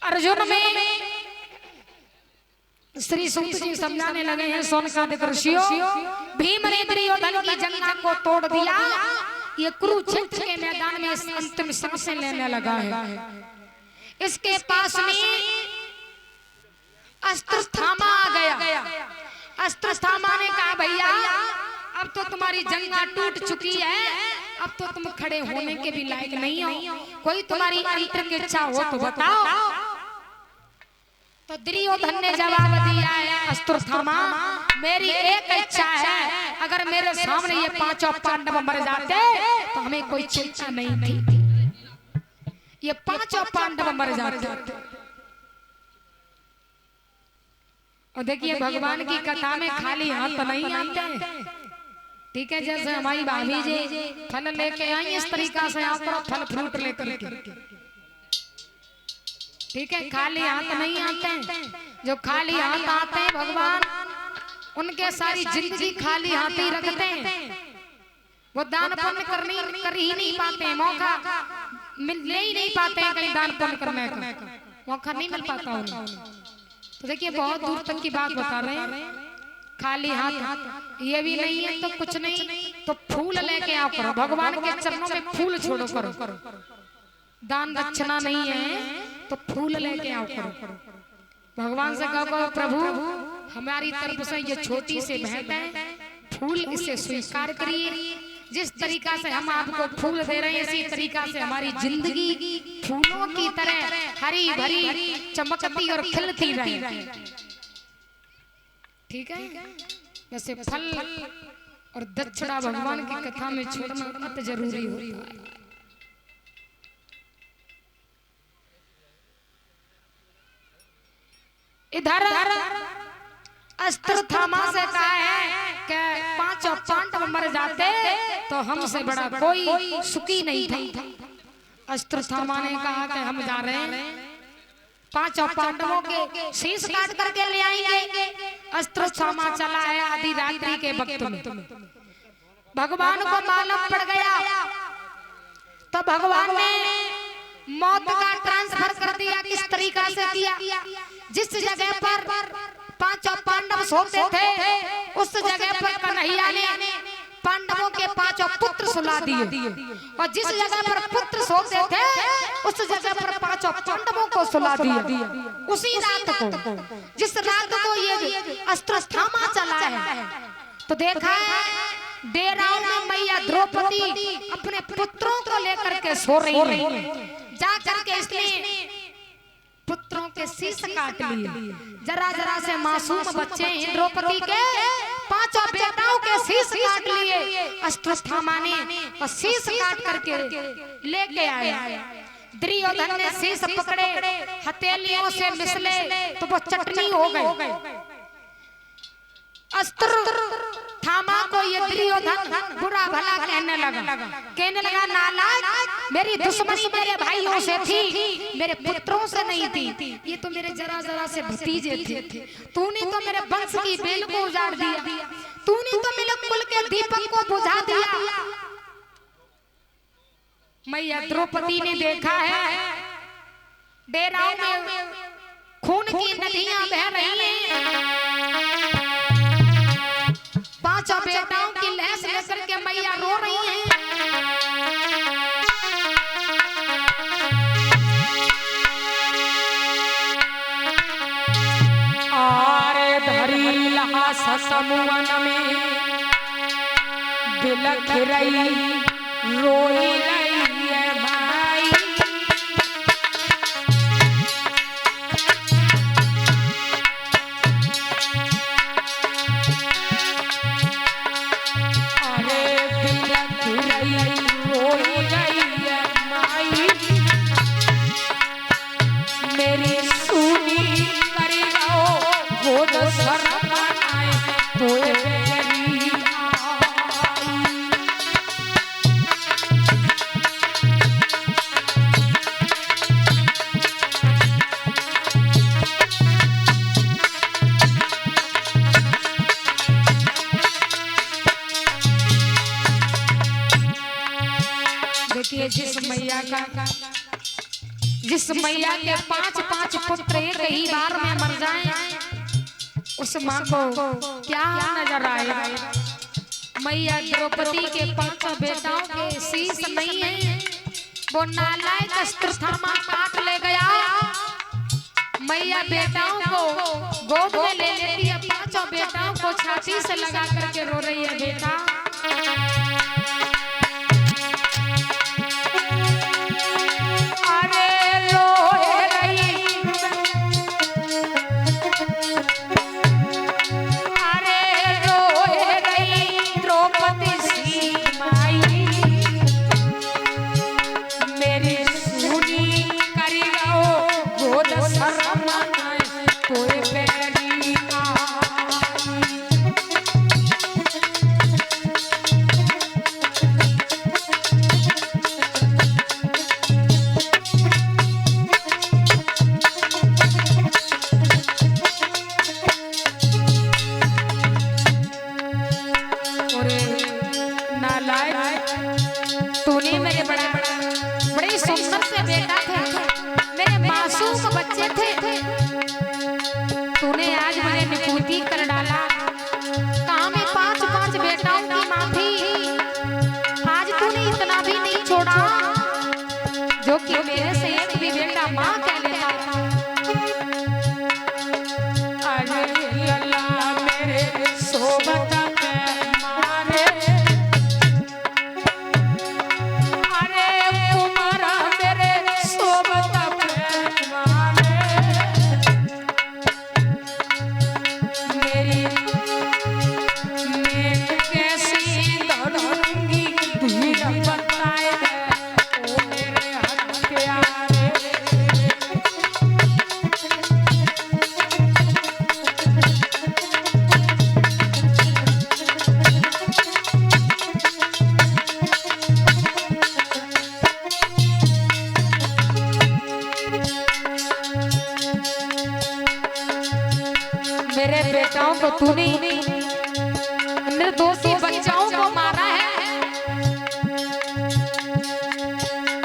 अर्जुन में श्री सूत जी समझाने लगे हैं सोनकादिक ऋषियों, भीम ने दुर्योधन की जंगा को तोड़ दिया। ये कुरुक्षेत्र के मैदान में अंतिम सांसें लेने लगा है। इसके पास में अस्त्र थामा आ गया। अस्त्र थामा ने कहा भैया अब तो तुम्हारी जंगा टूट चुकी है, अब तो तुम खड़े होने के भी लायक नहीं हो, कोई तुम्हारी अंतर की इच्छा हो तो बताओ। तो दुर्योधन ने जवाब दिया है अस्त्र थामा, मेरी एक इच्छा है, अगर मेरे सामने ये पांचों पांडव मर जाते तो हमें कोई चिंता नहीं थी, ये पांचों पांडव मर जाते। और देखिए भगवान की कथा में खाली हाथ नहीं आते, ठीक है। जैसे हमारी भाभी जी फल लेके आई इस तरीका से आप फल फ्रूट लेकर के, ठीक है, खाली हाथ नहीं आते हैं। जो खाली हाथ आते हैं भगवान उनके सारी जिंदगी खाली हाथ ही रखते हैं। वो दान पुण्य कर ही नहीं पाते हैं, मौका मिल ही नहीं पाते हैं, कहीं दान पुण्य करने का मौका नहीं मिल पाता उन्हें। तो देखिए बहुत दूर तक की बात बता रहे हैं, खाली हाथ ये भी नहीं है तो कुछ नहीं तो फूल लेके आओ करो, भगवान के चरणों में फूल छोड़ो करो। दान दक्षिणा नहीं है तो फूल लेके आओ करो। भगवान से कहो प्रभु हमारी तरफ से ये छोटी सी भेंट है, फूल इसे स्वीकार करिए। जिस तरीका से हम आपको फूल दे रहे हैं इसी तरीका से हमारी जिंदगी फूलों की तरह हरी भरी चमकती और खिलती रहे, ठीक है। वैसे फल और दक्षिणा भगवान की कथा में छोड़ना अति जरूरी होता है। इधर अस्त्र थामा से कहा है कि पांचों पांडव मर जाते तो हमसे बड़ा कोई सुखी नहीं था। अस्त्र थामा ने कहा कि हम जा रहे हैं, पांचों पांडवों के शीश काट करके ले आएंगे। अस्त्र थामा चला है आधी रात्रि के वक्त में, भगवान को मालूम पड़ गया तो भगवान ने मौत का ट्रांसफर कर दिया। किस तरीका से किया, जिस जगह पर पांचों पांडव सोते थे उस जगह पर कन्हैया ने पांडवों के पांचों पुत्र सुला दिए, और जिस जगह पर पुत्र सोते थे उस जगह पर पांचों पांडवों को सुला दिया। उसी रात को, जिस रात को ये अस्त्र थामा चला है, तो देखा है डेराओं में मैया द्रौपदी अपने पुत्रों को लेकर के सो रही है। जा करके इसलिए पुत्रों के शीश काट लिए। जरा जरा से मासूम बच्चे हैं द्रौपदी के, पांचों बेटाओं के शीश काट लिए अस्त्र थामा ने, और शीश काट करके लेके आए। दुर्योधन ने शीश पकड़े, हथेलियों से मिसले तो वो चटनी हो गए। अस्त्र थामा को ये दुर्योधन बुरा भला कहने लगा नालायक, मेरी दुश्मनी मेरे भाइयों से थी, मेरे पुत्रों से नहीं थी, ये तो मेरे जरा जरा से भतीजे थे। तूने तो मेरे वंश की बेल को उजाड़ दिया, तूने तो मेरे कुल के दीपक को बुझा दिया। मैया द्रौपदी ने देखा है डेराओं में खून की नदियां बह रही हैं, पांचों बेटाओं की लहस लेकर के मैया रो रही हैं। आरे धरी लाश समुवन में बिलख रही रोई रही है भाई। देखिए जिस मैया का जिस मैया के 5 पुत्र एक ही बार में मर जाएं, उस माँ को क्या नजर आए? मैया द्रौपदी के 5 बेटाओं के शीश नहीं है, वो नालायक अश्वत्थामा काट ले गया। मैया बेटाओं को गोद में ले लेती है, 5 बेटाओं को छाती से लगा करके रो रही है, बेटा तूने मेरे बड़े सुंदर से बेटा थे, मेरे मासूम बच्चे थे, तूने आज मुझे निकुती कर डाला। कहाँ मैं 5 बेटाओं की माँ थी, आज तूने इतना भी नहीं छोड़ा जो कि मेरे से एक भी बेटा माँ कह लेता था। अरे अल्लाह मेरे सोबत मेरे बेटाओं को तूने निर्दोषी बच्चाओं को मारा है,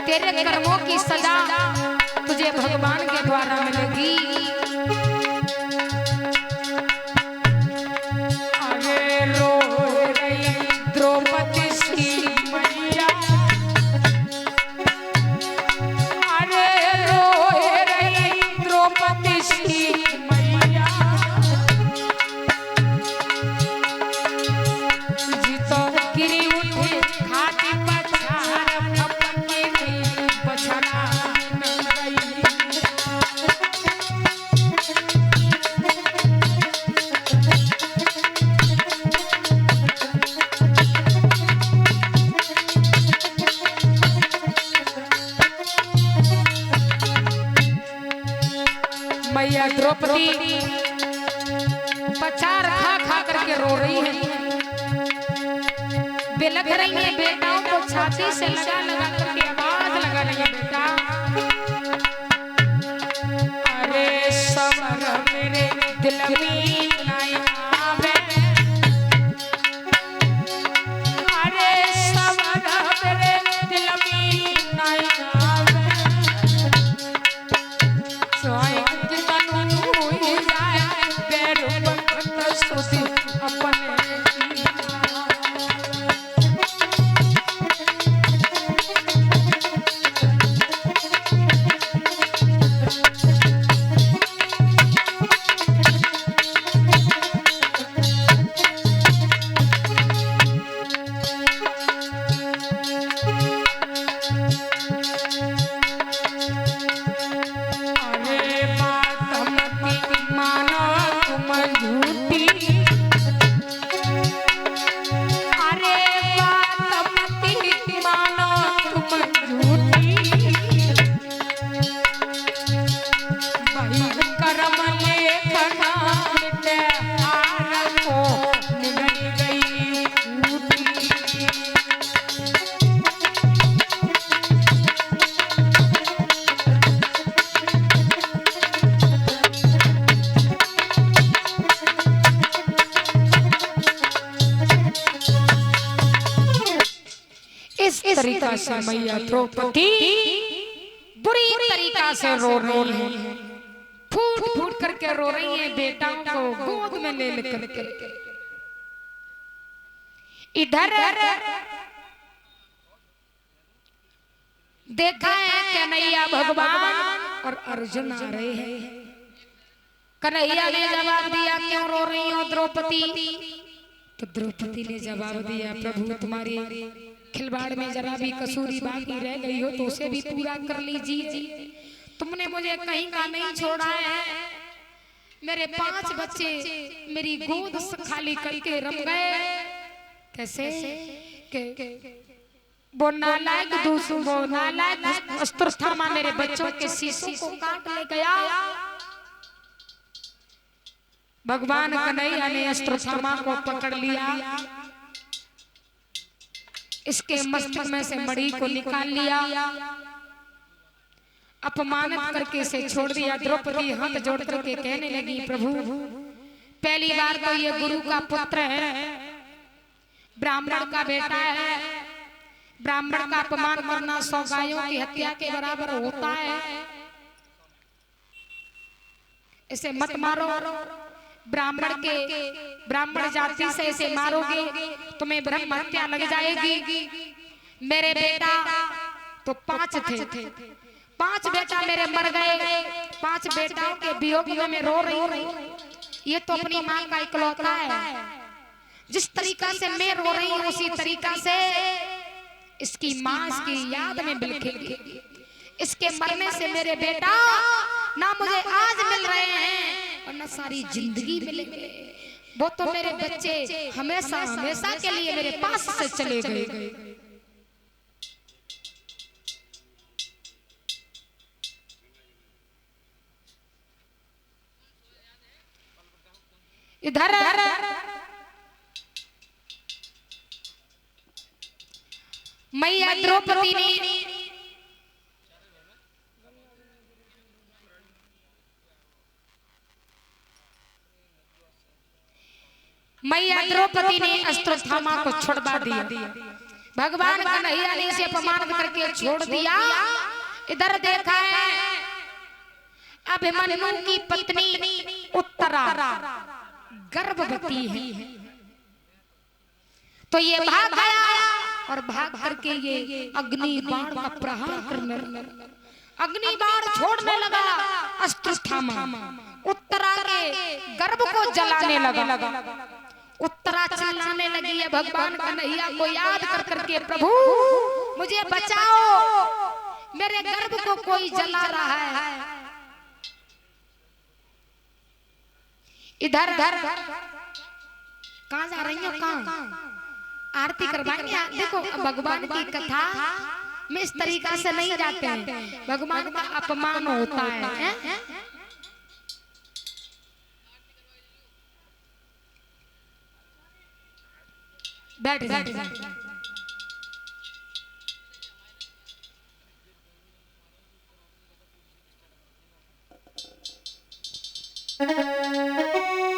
तेरे कर्मों की सजा तुझे भगवान के द्वारा मिलेगी। अरे रो रही द्रौपदी सी मैया, अरे रो रही द्रौपदी सी मैया द्रौपदी पचार खा करके रो रही है, बिलख रही है, बेटाओं को छाती से लगा करके आवाज लगा रही है, बेटा अरे सबर मेरे दिल में नहीं आवे, अरे सबर मेरे दिल में नहीं आवे, तरीका से मैया द्रौपदी बुरी तरीके तरीका से रो रही हैं, फूट फूट करके रो रही हैं, बेटाओं को गोद में ले लेकर के। इधर देखा है कन्हैया भगवान और अर्जुन आ रहे हैं। कन्हैया ने जवाब दिया, क्यों रो रही हो द्रौपदी? तो द्रौपदी ने जवाब दिया, प्रभु तुम्हारी खिलवाड़ में जरा भी कसूरी बाकी रह गई हो तो उसे भी पूरा कर लीजिए। तुमने मुझे कहीं का नहीं छोड़ा है। मेरे 5 बच्चे मेरी गोद खाली करके रम गए। कैसे? वो नालायक अश्वत्थामा मेरे बच्चों के शीशों को काट ले गया। भगवान कन्हैया ने अश्वत्थामा को पकड़ लिया, इसके मस्तक में से मणि को निकाल लिया, अपमानित करके इसे छोड़ दिया। द्रौपदी हाथ जोड़ करके कहने लगी, प्रभु पहली बार तो ये गुरु का पुत्र है, ब्राह्मण का बेटा है। ब्राह्मण का अपमान करना 100 गायों की हत्या के बराबर होता है। इसे मत मारो। ब्राह्मण जाति से इसे मारोगे तुम्हें ब्रह्म हत्या लग जाएगी। मेरे बेटा तो 5 थे, 5 बेटा मेरे मर गए। 5 बेटाओं के वियोग में मैं रो रही हूँ। ये तो अपनी माँ का इकलौता है। जिस तरीका से मैं रो रही हूँ उसी तरीका से इसकी माँ इसकी याद में बिलखेगी। इसके मरने से मेरे बेटा ना मुझे आज मिल रहे हैं और ना सारी जिंदगी मिलेंगे। वो तो मेरे बच्चे हमेशा हमेशा के लिए मेरे पास से चले गए। इधर मैया द्रौपदी ने अश्वत्थामा को छुड़वा दिया। भगवान कन्हैया ने इसे अपमान करके छोड़ दिया। इधर देखा है अभिमन्यु की पत्नी उत्तरा गर्भवती है, तो ये भाग गया और भाग करके ये अग्नि बाण का प्रहार करने लगा। अग्नि बाण छोड़ने लगा। अश्वत्थामा उत्तरा के गर्भ को जलाने लगा। उत्तरा चिल्लाने लगी है भगवान कन्हैया को याद कर करके, प्रभु मुझे बचाओ, मेरे गर्भ को कोई जला रहा है। इधर कहाँ जा रही हो? कहाँ आरती करवाएंगे? देखो भगवान की कथा में इस तरीका से नहीं जाते हैं, भगवान का अपमान होता है। बैठ बैठ।